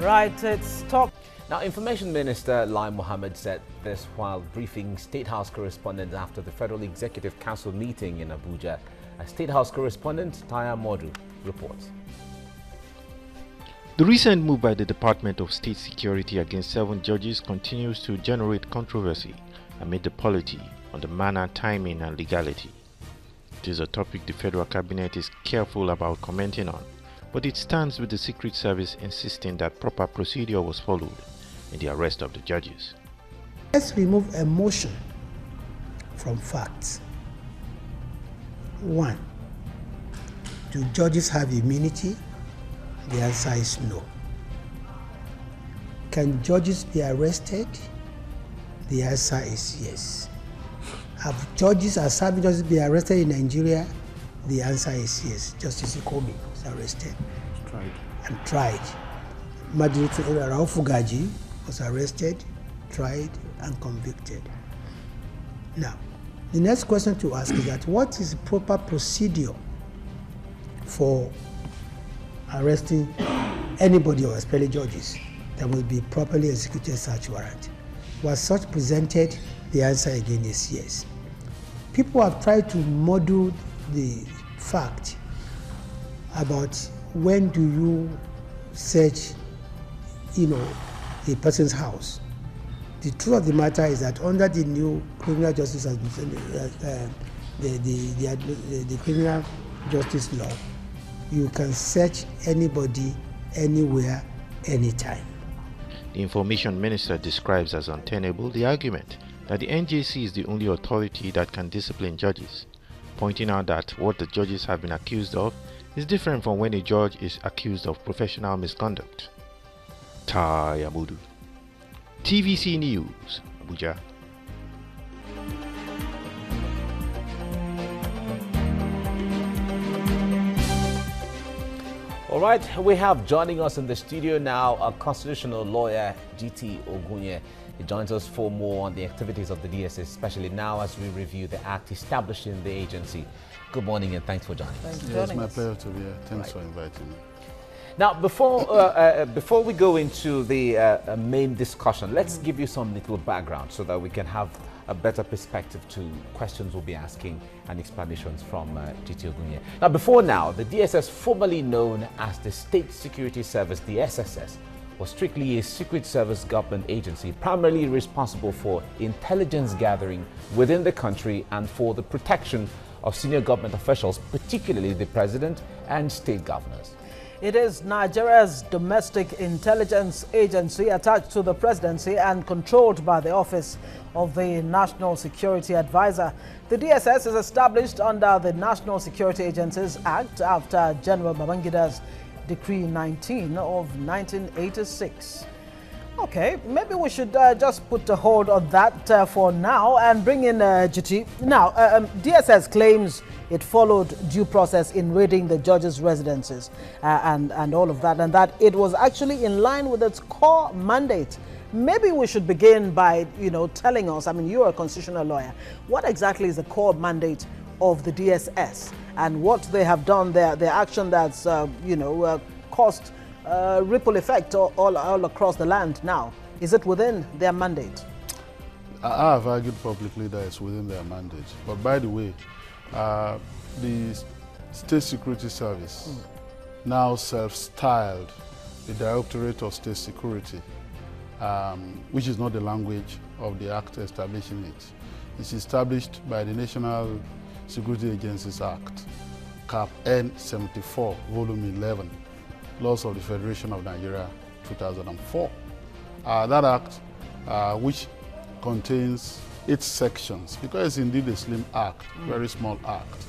Right, it's talk. Now, Information Minister Lai Mohammed said this while briefing State House correspondents after the Federal Executive Council meeting in Abuja. A State House correspondent, Taya Modu, reports. The recent move by the Department of State Security against 7 judges continues to generate controversy amid the polity on the manner, timing and legality. It is a topic the Federal Cabinet is careful about commenting on, but it stands with the Secret Service insisting that proper procedure was followed in the arrest of the judges. Let's remove emotion from facts. 1. Do judges have immunity? The answer is no. Can judges be arrested? The answer is yes. Have judges or serving judges been arrested in Nigeria? The answer is yes. Justice Ikomi was arrested and tried. Magistrate Rauf Gaji was arrested, tried, and convicted. Now, the next question to ask is that what is the proper procedure for arresting anybody or especially judges that will be properly executed search warrant? Was such presented? The answer again is yes. People have tried to model the fact about when do you search, a person's house. The truth of the matter is that under the new criminal justice the criminal justice law, you can search anybody, anywhere, anytime. The Information Minister describes as untenable the argument that the NJC is the only authority that can discipline judges, pointing out that what the judges have been accused of is different from when a judge is accused of professional misconduct. Taya Modu, TVC News, Abuja. All right, we have joining us in the studio now a constitutional lawyer, GT Ogunye. He joins us for more on the activities of the DSS, especially now as we review the act establishing the agency. Good morning and thanks for joining us. It's my pleasure to be here. Thanks for inviting me. Now, before we go into the main discussion, let's give you some little background so that we can have a better perspective to questions we'll be asking and explanations from GT Ogunye. Now, before now, the DSS, formerly known as the State Security Service, the SSS, was strictly a secret service government agency, primarily responsible for intelligence gathering within the country and for the protection of senior government officials, particularly the president and state governors. It is Nigeria's domestic intelligence agency attached to the presidency and controlled by the Office of the National Security Advisor. The DSS is established under the National Security Agencies Act after General Babangida's Decree 19 of 1986. Okay, maybe we should just put a hold on that for now and bring in GT. Now, DSS claims it followed due process in raiding the judges' residences and all of that, and that it was actually in line with its core mandate. Maybe we should begin by, telling us, you're a constitutional lawyer, what exactly is the core mandate of the DSS and what they have done there, the action that's, caused ripple effect all across the land now. Is it within their mandate? I have argued publicly that it's within their mandate. But by the way, the State Security Service, now self-styled the Directorate of State Security, which is not the language of the act establishing it. It's established by the National Security Agencies Act, Cap N74, Volume 11, Laws of the Federation of Nigeria, 2004. That act, which contains 8 sections, because it's indeed a slim act, very small act.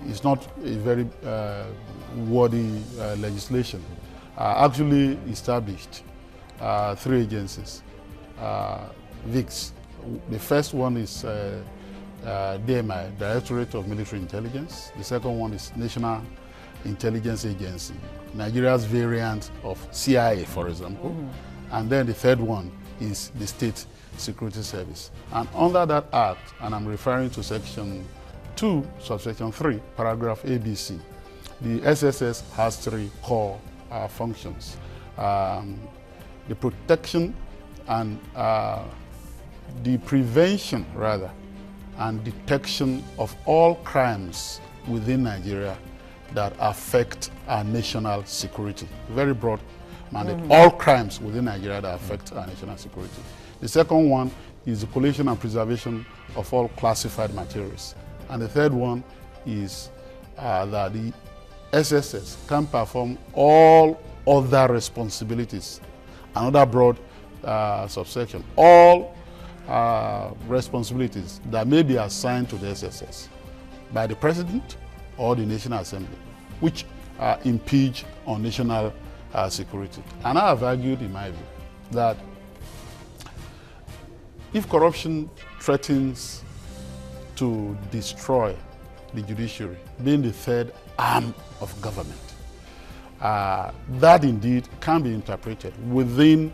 It's not a very wordy legislation. Actually established 3 agencies, VICs. The first one is DMI, Directorate of Military Intelligence. The second one is National Intelligence Agency, Nigeria's variant of CIA, for example. And then the third one is the State Security Service. And under that act, and I'm referring to Section 2, Subsection 3, Paragraph ABC, the SSS has 3 core functions. The protection and the prevention, rather, and detection of all crimes within Nigeria that affect our national security. Very broad mandate. All crimes within Nigeria that affect our national security. The second one is the collation and preservation of all classified materials. And the third one is that the SSS can perform all other responsibilities. Another broad subsection, all responsibilities that may be assigned to the SSS by the President or the National Assembly, which impinge on national security. And I have argued in my view that if corruption threatens to destroy the judiciary, being the third arm of government, that indeed can be interpreted within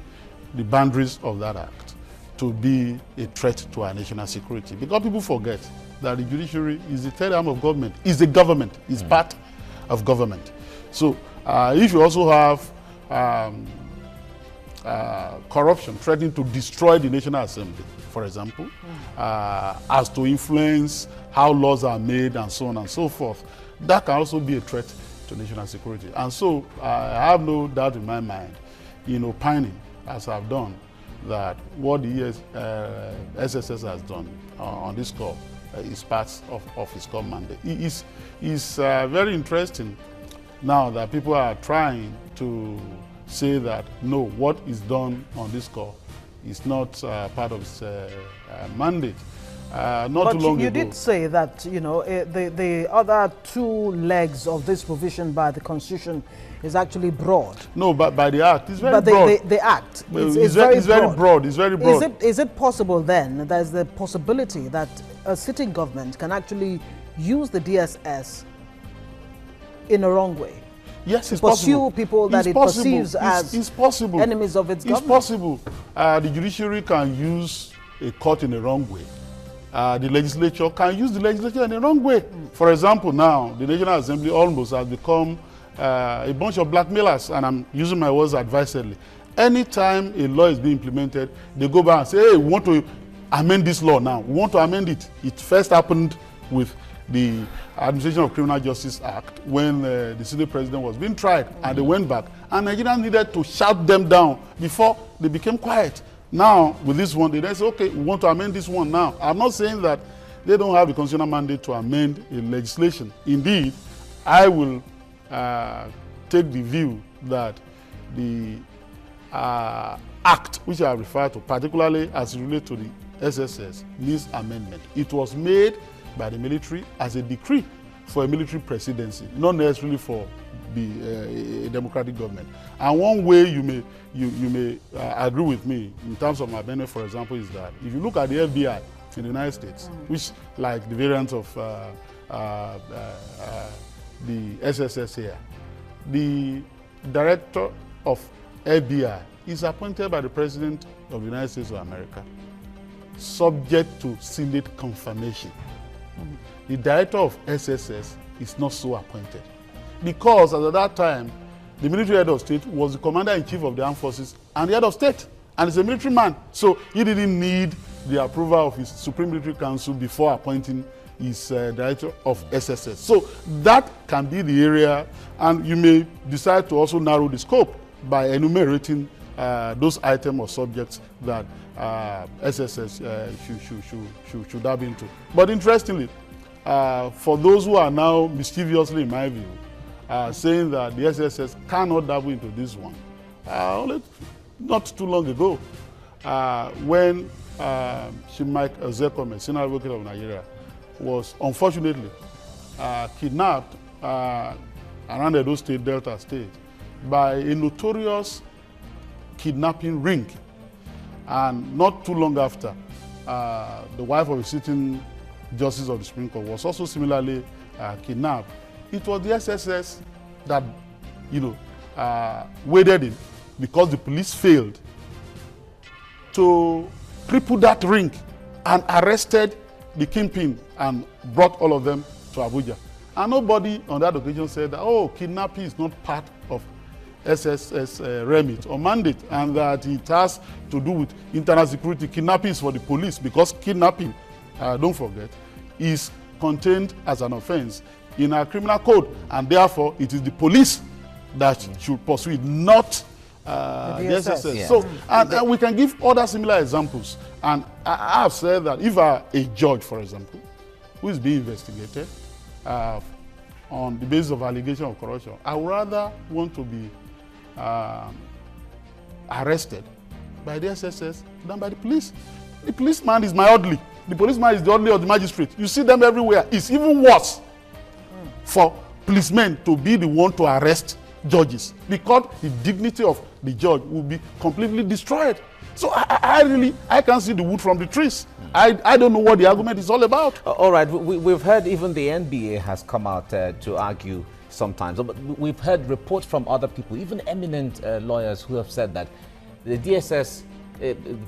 the boundaries of that act to be a threat to our national security. Because people forget that the judiciary is the third arm of government, is the government, is part of government. So if you also have corruption threatening to destroy the National Assembly, for example, as to influence how laws are made and so on and so forth, that can also be a threat to national security. And so I have no doubt in my mind, in opining, as I've done, that what the SSS has done on this score is part of his core mandate. It's very interesting now that people are trying to say that, no, what is done on this score is not part of his mandate. Not too long ago. You did say that, you know, the other two legs of this provision by the Constitution is actually broad. No, but by the Act, it's very broad. But the Act is very broad. It's very broad. Is it possible then, there's the possibility that a sitting government can actually use the DSS in a wrong way? Yes, it's pursue possible. people that it perceives as enemies of its government? It's possible. The judiciary can use a court in the wrong way. The legislature can use the legislature in the wrong way. For example, now, the National Assembly almost has become a bunch of blackmailers, and I'm using my words advisedly. Anytime a law is being implemented, they go back and say, hey, we want to amend this law now. We want to amend it. It first happened with the Administration of Criminal Justice Act when the Senate president was being tried, and they went back. And Nigerians needed to shout them down before they became quiet. Now, with this one, they then say, okay, we want to amend this one now. I'm not saying that they don't have a constitutional mandate to amend a legislation. Indeed, I will take the view that the act, which I refer to, particularly as it relates to the SSS, needs amendment. It was made by the military as a decree for a military presidency, not necessarily for a democratic government. And one way you may agree with me in terms of my benefit, for example, is that if you look at the FBI in the United States, which like the variant of the SSS here, the director of FBI is appointed by the President of the United States of America, subject to Senate confirmation. The director of SSS is not so appointed, because at that time, the military head of state was the commander-in-chief of the armed forces and the head of state, and he's a military man. So he didn't need the approval of his Supreme Military Council before appointing his director of SSS. So that can be the area, and you may decide to also narrow the scope by enumerating those items or subjects that SSS should dive into. But interestingly, for those who are now mischievously, in my view, saying that the SSS cannot dabble into this one, only not too long ago, when Mike Ezekome, senior advocate of Nigeria, was unfortunately kidnapped around Edo State, Delta State, by a notorious kidnapping ring. And not too long after, the wife of a sitting justice of the Supreme Court was also similarly kidnapped. It was the SSS that, waded in, because the police failed to cripple that ring and arrested the kingpin and brought all of them to Abuja. And nobody on that occasion said that, oh, kidnapping is not part of SSS remit or mandate, and that it has to do with internal security. Kidnapping is for the police, because kidnapping, don't forget, is contained as an offense in our criminal code, and therefore it is the police that should pursue it, not the DSS. Yeah. So, and we can give other similar examples. And I have said that if a judge, for example, who is being investigated on the basis of allegation of corruption, I would rather want to be arrested by the SSS than by the police. The policeman is my orderly. The policeman is the orderly of the magistrate. You see them everywhere. It's even worse for policemen to be the one to arrest judges, because the dignity of the judge will be completely destroyed. So I can't see the wood from the trees. I don't know what the argument is all about. All right, we've heard even the NBA has come out to argue sometimes, but we've heard reports from other people, even eminent lawyers, who have said that the DSS,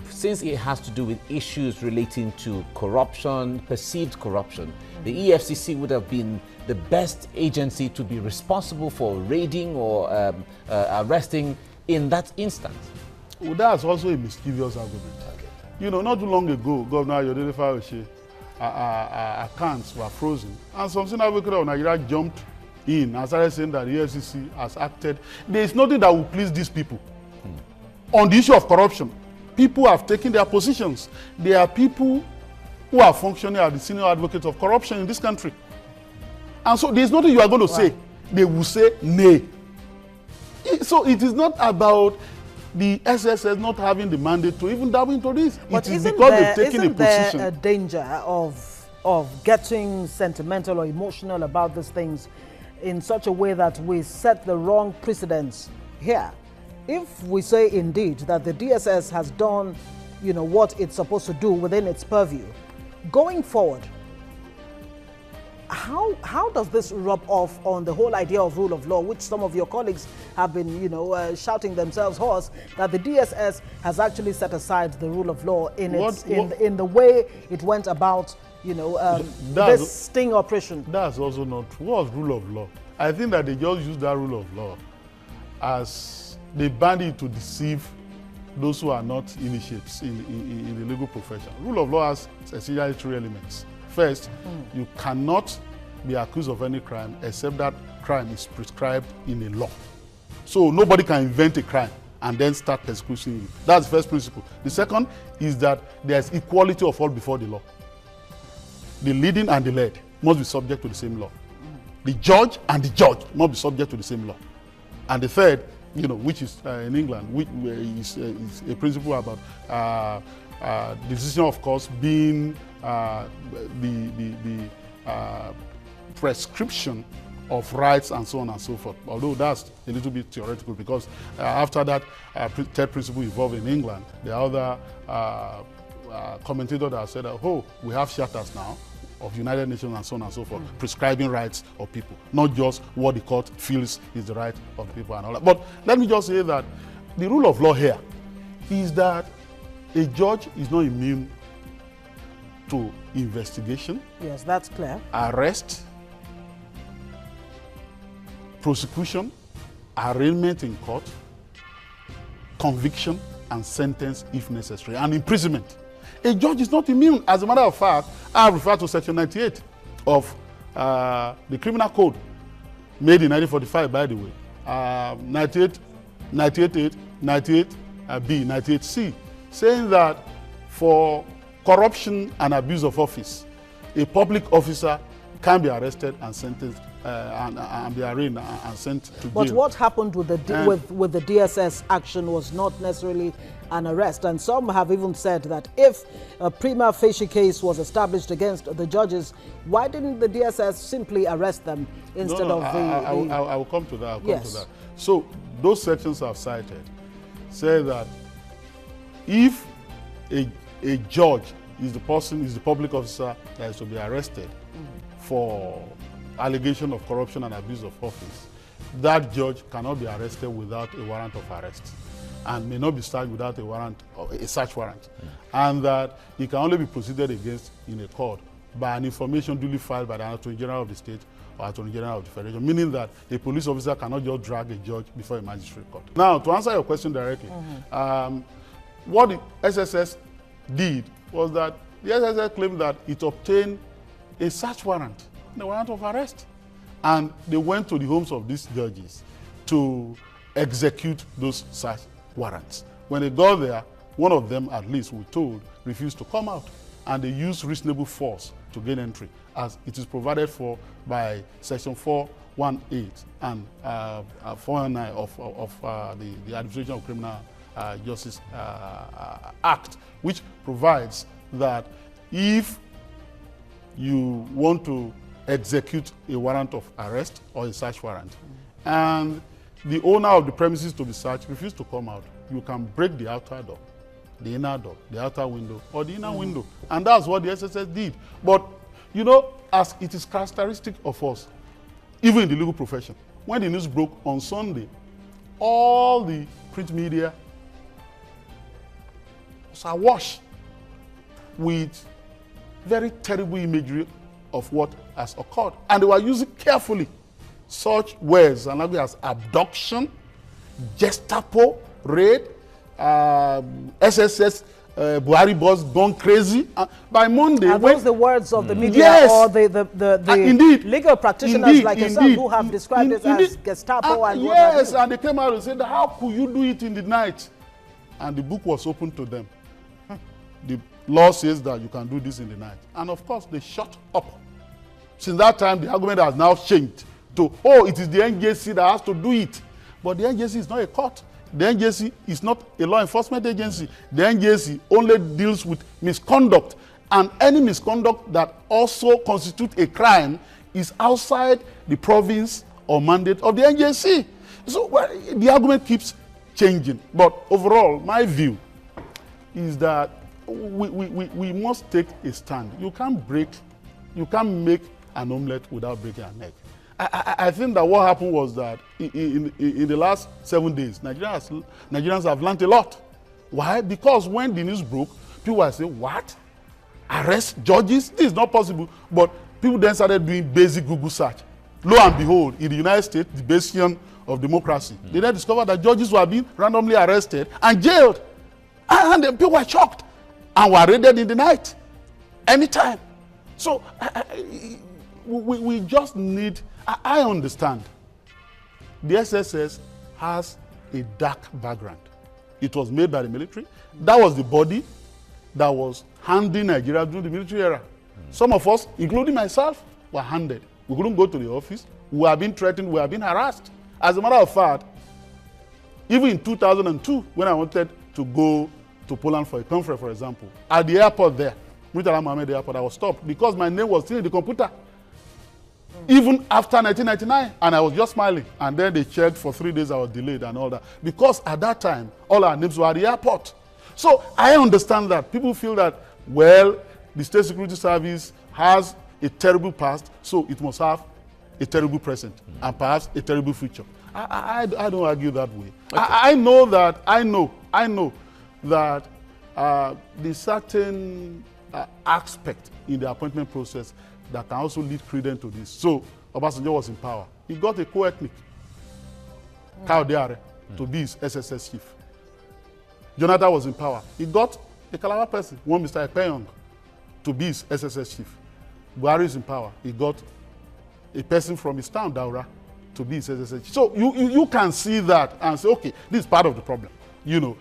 since it has to do with issues relating to corruption, perceived corruption, the EFCC would have been the best agency to be responsible for raiding or arresting in that instance. Well, that's also a mischievous argument. Okay. You know, not too long ago, Governor Ayodele Fayose, accounts were frozen, and some senior advocate of Nigeria jumped in and started saying that the EFCC has acted. There is nothing that will please these people. On the issue of corruption, people have taken their positions. There are people who are functioning as the senior advocates of corruption in this country. And so there is nothing you are going to say. They will say nay. So it is not about the SSS not having the mandate to even dabble into this. But it is because they've taken a position. Isn't there a danger of getting sentimental or emotional about these things in such a way that we set the wrong precedents here? If we say indeed that the DSS has done, you know, what it's supposed to do within its purview, going forward, how does this rub off on the whole idea of rule of law, which some of your colleagues have been, you know, shouting themselves hoarse, that the DSS has actually set aside the rule of law in in the way it went about, you know, this sting operation? That's also not true. What's rule of law? I think that they just use that rule of law as they banned it to deceive those who are not initiates in the legal profession. Rule of law has essentially three elements. First, you cannot be accused of any crime except that crime is prescribed in a law. So nobody can invent a crime and then start persecuting you. That's the first principle. The second is that there's equality of all before the law. The leading and the led must be subject to the same law. The judge and the judge must be subject to the same law. And the third, you know, which is in England, which is a principle about the decision, of course, being the prescription of rights and so on and so forth. Although that's a little bit theoretical, because after that third principle evolved in England, the other commentator that said, oh, we have charters now of United Nations and so on and so forth, prescribing rights of people, not just what the court feels is the right of the people and all that. But let me just say that the rule of law here is that a judge is not immune to investigation. Yes, that's clear. Arrest, prosecution, arraignment in court, conviction, and sentence if necessary, and imprisonment. A judge is not immune. As a matter of fact, I refer to Section 98 of the Criminal Code, made in 1945, by the way, 98, 98, 98B, 98C, saying that for corruption and abuse of office, a public officer can be arrested and sentenced and be arraigned and sent to jail. But what happened with the DSS action was not necessarily an arrest, and some have even said that if a prima facie case was established against the judges, why didn't the DSS simply arrest them instead of I will come to that. I'll come to that. So those sections I've cited say that if a judge is the public officer that is to be arrested for allegation of corruption and abuse of office, that judge cannot be arrested without a warrant of arrest and may not be charged without a search warrant, and that he can only be proceeded against in a court by an information duly filed by the Attorney General of the state or Attorney General of the Federation, meaning that a police officer cannot just drag a judge before a magistrate court. Now, to answer your question directly, what the SSS did was that the SSS claimed that it obtained a search warrant, the warrant of arrest, and they went to the homes of these judges to execute those search warrants. When they got there, one of them, at least we're told, refused to come out, and they used reasonable force to gain entry, as it is provided for by Section 418 and 409 of the Administration of Criminal Justice Act, which provides that if you want to execute a warrant of arrest or a search warrant, and the owner of the premises to be searched refuses to come out, you can break the outer door, the inner door, the outer window, or the inner window. And that's what the SSS did. But, you know, as it is characteristic of us, even in the legal profession, when the news broke on Sunday, all the print media was awash with very terrible imagery of what has occurred. And they were using carefully such words and language as abduction, Gestapo, raid, SSS, Buhari boss gone crazy. By Monday, are those the words of the media, yes, or the indeed, legal practitioners like yourself who have described it as Gestapo and what have you? Yes, and they came out and said, how could you do it in the night? And the book was open to them. The law says that you can do this in the night. And of course, they shut up. Since that time, the argument has now changed to, oh, it is the NJC that has to do it. But the NJC is not a court. The NJC is not a law enforcement agency. The NJC only deals with misconduct. And any misconduct that also constitutes a crime is outside the province or mandate of the NJC. So the argument keeps changing. But overall, my view is that we must take a stand. You can't make an omelette without breaking an egg. I think that what happened was that in the last 7 days, Nigerians have learned a lot. Why? Because when the news broke, people were saying, what? Arrest judges? This is not possible. But people then started doing basic Google search. Lo and behold, in the United States, the bastion of democracy, they then discovered that judges were being randomly arrested and jailed. And then people were shocked and were raided in the night, anytime. So we just need, I understand, the SSS has a dark background. It was made by the military. That was the body that was handing Nigeria during the military era. Some of us, including myself, were handed. We couldn't go to the office. We were being threatened. We were being harassed. As a matter of fact, even in 2002, when I wanted to go to Poland for a conference, for example, at the airport there, Murtala Mohammed Airport, I was stopped because my name was still in the computer. Even after 1999, and I was just smiling. And then they checked for 3 days, I was delayed and all that. Because at that time, all our names were at the airport. So I understand that. People feel that, well, the State Security Service has a terrible past, so it must have a terrible present and perhaps a terrible future. I don't argue that way. Okay. I know that the certain aspect in the appointment process that can also lead credence to this. So Obasanjo was in power. He got a co-ethnic, Kyle Deare, to be his SSS chief. Jonathan was in power. He got a Calabar person, one Mr. Ekpenyong, to be his SSS chief. Buhari is in power. He got a person from his town, Daura, to be his SSS chief. So you can see that and say, okay, this is part of the problem. You know,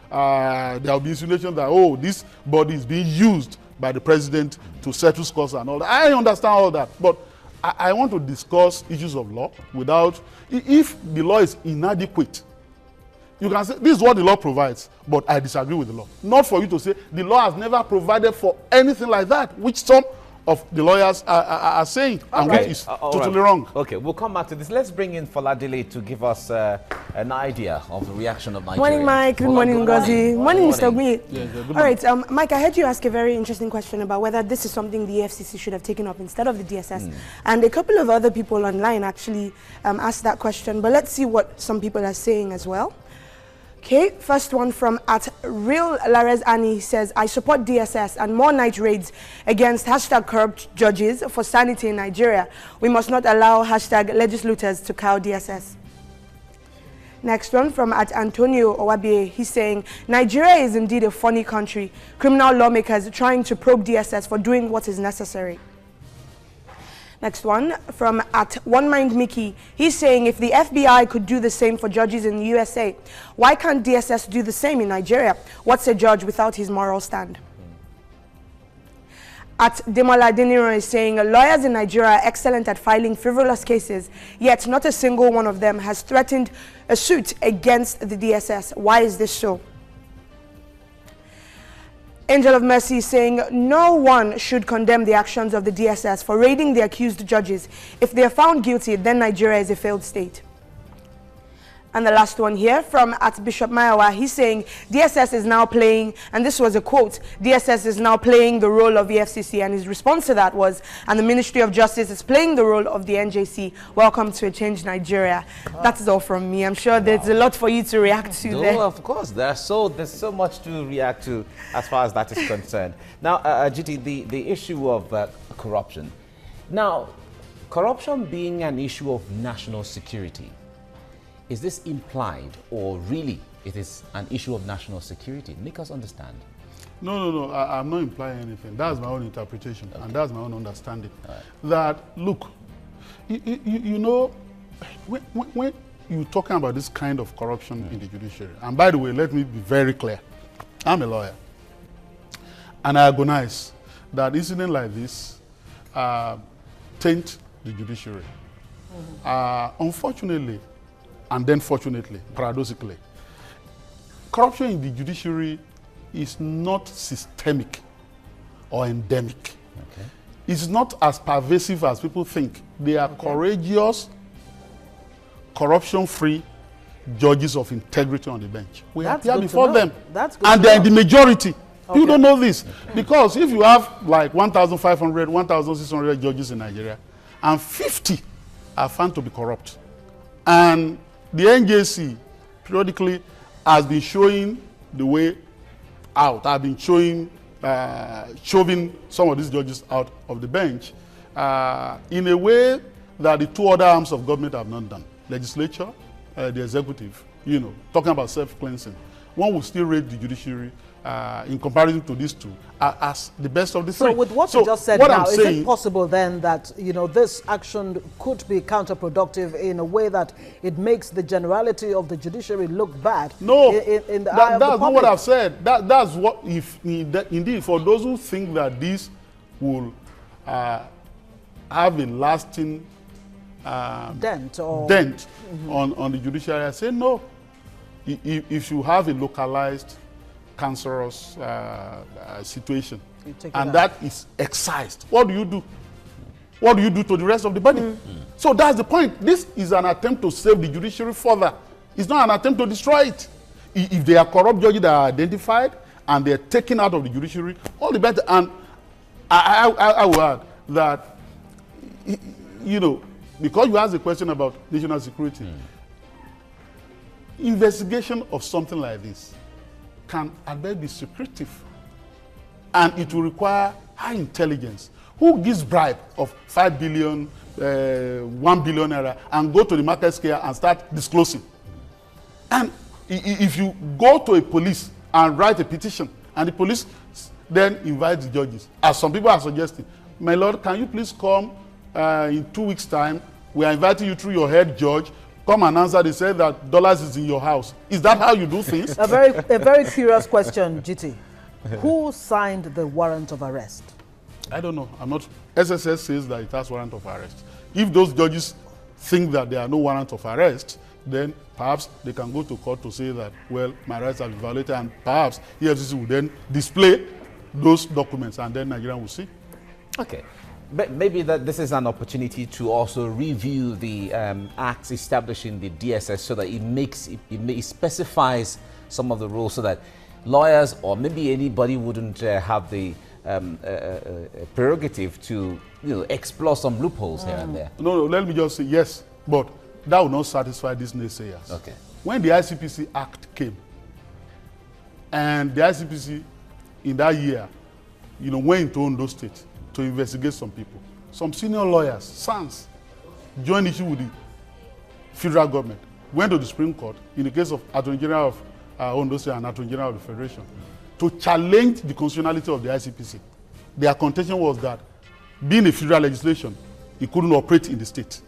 there will be insinuation that, oh, this body is being used by the president to settle scores and all that. I understand all that, but I want to discuss issues of law without, if the law is inadequate, you can say, this is what the law provides, but I disagree with the law. Not for you to say, the law has never provided for anything like that, which some of the lawyers are saying, and which is totally wrong. Okay, we'll come back to this. Let's bring in Foladele to give us an idea of the reaction of Nigeria. Morning, Mike. Good morning, Ngozi. Morning, Mr. Gui. Yeah, all right, Mike, I heard you ask a very interesting question about whether this is something the FCC should have taken up instead of the DSS. And a couple of other people online actually asked that question, but let's see what some people are saying as well. Okay, first one from at Real Lares Annie says, I support DSS and more night raids against hashtag corrupt judges for sanity in Nigeria. We must not allow hashtag legislators to cow DSS. Next one from at Antonio Owabie. He's saying, Nigeria is indeed a funny country. Criminal lawmakers trying to probe DSS for doing what is necessary. Next one from at One Mind Mickey. He's saying, if the FBI could do the same for judges in the USA, why can't DSS do the same in Nigeria? What's a judge without his moral stand? At Demola Deniro is saying, lawyers in Nigeria are excellent at filing frivolous cases, yet not a single one of them has threatened a suit against the DSS. Why is this so? Angel of Mercy is saying, no one should condemn the actions of the DSS for raiding the accused judges. If they are found guilty, then Nigeria is a failed state. And the last one here from at Bishop Mayawa, he's saying DSS is now playing, and this was a quote, DSS is now playing the role of the FCC, and his response to that was, and the Ministry of Justice is playing the role of the NJC. Welcome to a changed Nigeria. That is all from me. I'm sure there's a lot for you to react to there. Of course, there's so much to react to as far as that is concerned. Now, GT, the issue of corruption. Now, corruption being an issue of national security, is this implied or really it is an issue of national security? Make us understand. No. I'm not implying anything. That's my own interpretation, and that's my own understanding. Right. That, look, you know, when you're talking about this kind of corruption in the judiciary, and by the way, let me be very clear. I'm a lawyer, and I agonize that incidents like this taint the judiciary. Unfortunately, and then fortunately, paradoxically, corruption in the judiciary is not systemic or endemic. Okay. It's not as pervasive as people think. They are courageous, corruption-free judges of integrity on the bench. We appear before them, and they're in the majority. You don't know this. Because if you have like 1,500, 1,600 judges in Nigeria, and 50 are found to be corrupt, and the NJC periodically has been showing the way out, have been shoving some of these judges out of the bench in a way that the two other arms of government have not done. Legislature, the executive, you know, talking about self-cleansing. One will still rate the judiciary in comparison to these two as the best of the three. So with what you just said now, is it possible then that, you know, this action could be counterproductive in a way that it makes the generality of the judiciary look bad? No, in the eye of the that's not public? what I've said. That's what, if indeed, for those who think that this will have a lasting dent on the judiciary, I say no. If you have a localized cancerous situation, and that is excised, what do you do? What do you do to the rest of the body? So that's the point. This is an attempt to save the judiciary further. It's not an attempt to destroy it. If they are corrupt judges that are identified and they're taken out of the judiciary, all the better. And I will add that, you know, because you asked a question about national security, investigation of something like this can at best be secretive, and it will require high intelligence. Who gives bribe of 5 billion, 1 billion naira, and go to the market scale and start disclosing? And if you go to a police and write a petition, and the police then invite the judges, as some people are suggesting, my lord, can you please come in 2 weeks' time? We are inviting you through your head judge. Come and answer. They said that dollars is in your house. Is that how you do things? A very curious question, GT. Who signed the warrant of arrest? I don't know. I'm not. SSS says that it has warrant of arrest. If those judges think that there are no warrant of arrest, then perhaps they can go to court to say that, well, my rights have been violated, and perhaps EFCC will then display those documents, and then Nigeria will see. Okay. But maybe that this is an opportunity to also review the acts establishing the DSS, so that it specifies some of the rules, so that lawyers or maybe anybody wouldn't have the prerogative to, you know, explore some loopholes here and there. No, let me just say yes, but that will not satisfy these naysayers. Okay. When the ICPC Act came, And the ICPC in that year, went into Ondo State to investigate some people. Some senior lawyers, SANS, joined issue with the federal government, went to the Supreme Court in the case of Attorney General of Ondo State and Attorney General of the Federation to challenge the constitutionality of the ICPC. Their contention was that being a federal legislation, it couldn't operate in the state.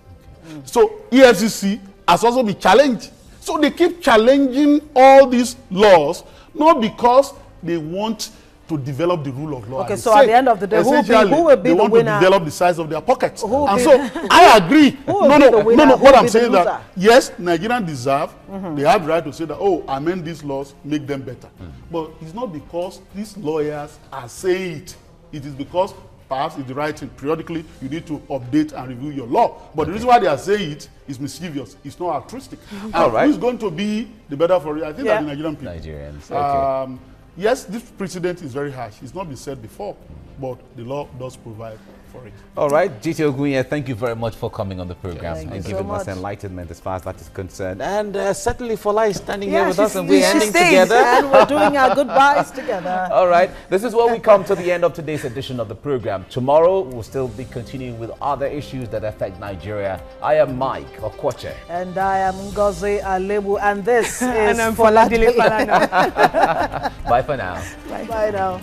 So EFCC has also been challenged. So they keep challenging all these laws, not because they want to develop the rule of law. Okay, so at the end of the day, who will be the winner? They want to develop the size of their pockets. And so I agree. No, what I'm saying is that, yes, Nigerians deserve, they have the right to say that, oh, amend these laws, make them better. But it's not because these lawyers are saying it. It is because perhaps in the writing, periodically, you need to update and review your law. But the reason why they are saying it is mischievous. It's not altruistic. All right. Who's going to be the better for it? I think that the Nigerian people. Nigerians, okay. Yes, this precedent is very harsh. It's not been said before, but the law does provide for it. All right, GT Ogunye, thank you very much for coming on the program and so giving us much. enlightenment as far as that is concerned. And certainly Fola is standing here with us and she we're ending stays. together. And we're doing our goodbyes together. All right, this is where we come to the end of today's edition of the program. Tomorrow, we'll still be continuing with other issues that affect Nigeria. I am Mike Okwoche. And I am Ngozi Alebu, and this is And I'm Fola Dile Falana. Bye for now. Bye now.